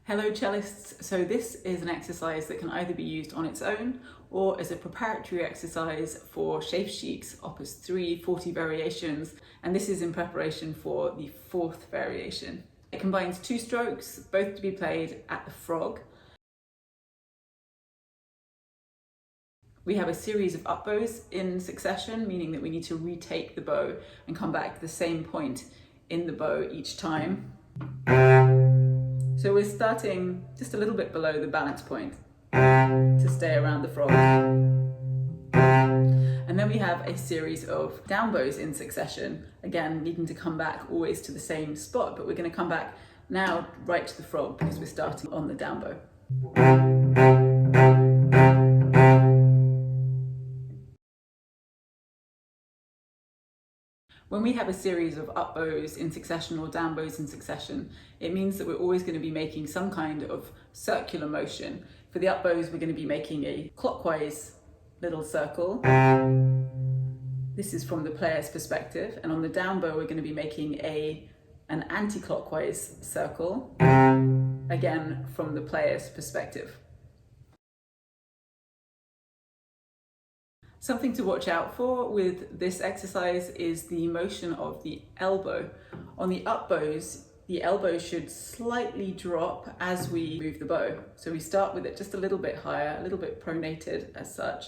Hello cellists, so this is an exercise that can either be used on its own or as a preparatory exercise for Sevcik Op.3 40 variations, and this is in preparation for the fourth variation. It combines two strokes, both to be played at the frog. We have a series of up bows in succession, meaning that we need to retake the bow and come back to the same point in the bow each time. So we're starting just a little bit below the balance point to stay around the frog. And then we have a series of down bows in succession, again needing to come back always to the same spot, but we're going to come back now right to the frog because we're starting on the down bow. When we have a series of up bows in succession or down bows in succession, it means that we're always going to be making some kind of circular motion. For the up bows, we're going to be making a clockwise little circle. This is from the player's perspective. And on the down bow, we're going to be making an anti-clockwise circle, again from the player's perspective. Something to watch out for with this exercise is the motion of the elbow. On the up bows, the elbow should slightly drop as we move the bow. So we start with it just a little bit higher, a little bit pronated as such.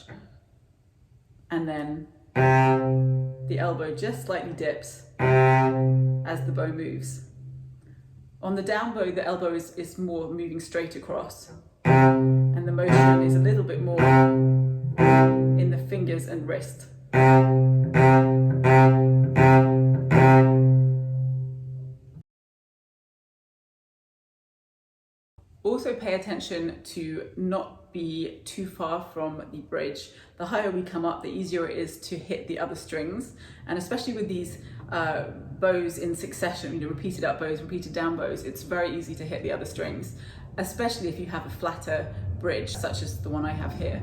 And then the elbow just slightly dips as the bow moves. On the down bow, the elbow is more moving straight across. And the motion is a little bit more in the fingers and wrist. Also pay attention to not be too far from the bridge. The higher we come up, the easier it is to hit the other strings. And especially with these bows in succession, repeated up bows, repeated down bows, it's very easy to hit the other strings, especially if you have a flatter bridge, such as the one I have here.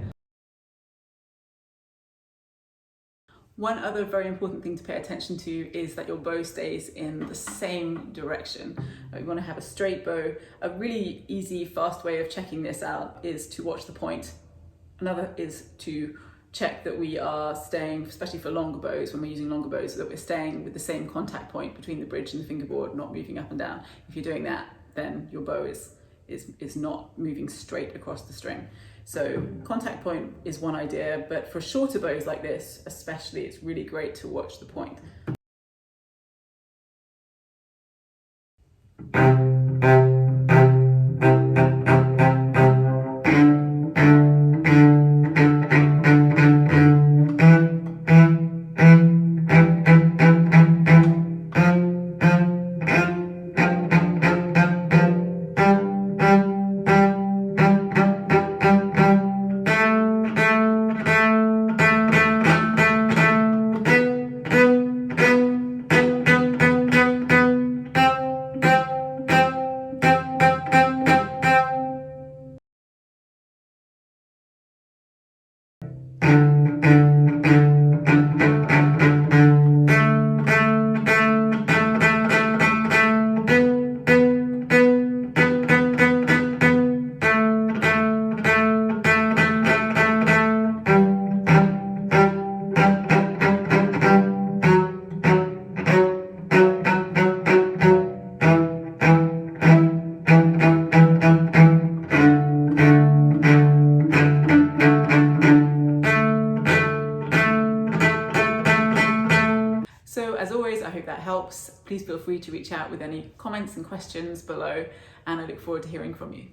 One other very important thing to pay attention to is that your bow stays in the same direction. You want to have a straight bow. A really easy, fast way of checking this out is to watch the point. Another is to check that we are staying, especially for longer bows, when we're using longer bows, so that we're staying with the same contact point between the bridge and the fingerboard, not moving up and down. If you're doing that, then your bow is not moving straight across the string. So contact point is one idea, but for shorter bows like this, especially, it's really great to watch the point. So as always, I hope that helps. Please feel free to reach out with any comments and questions below, and I look forward to hearing from you.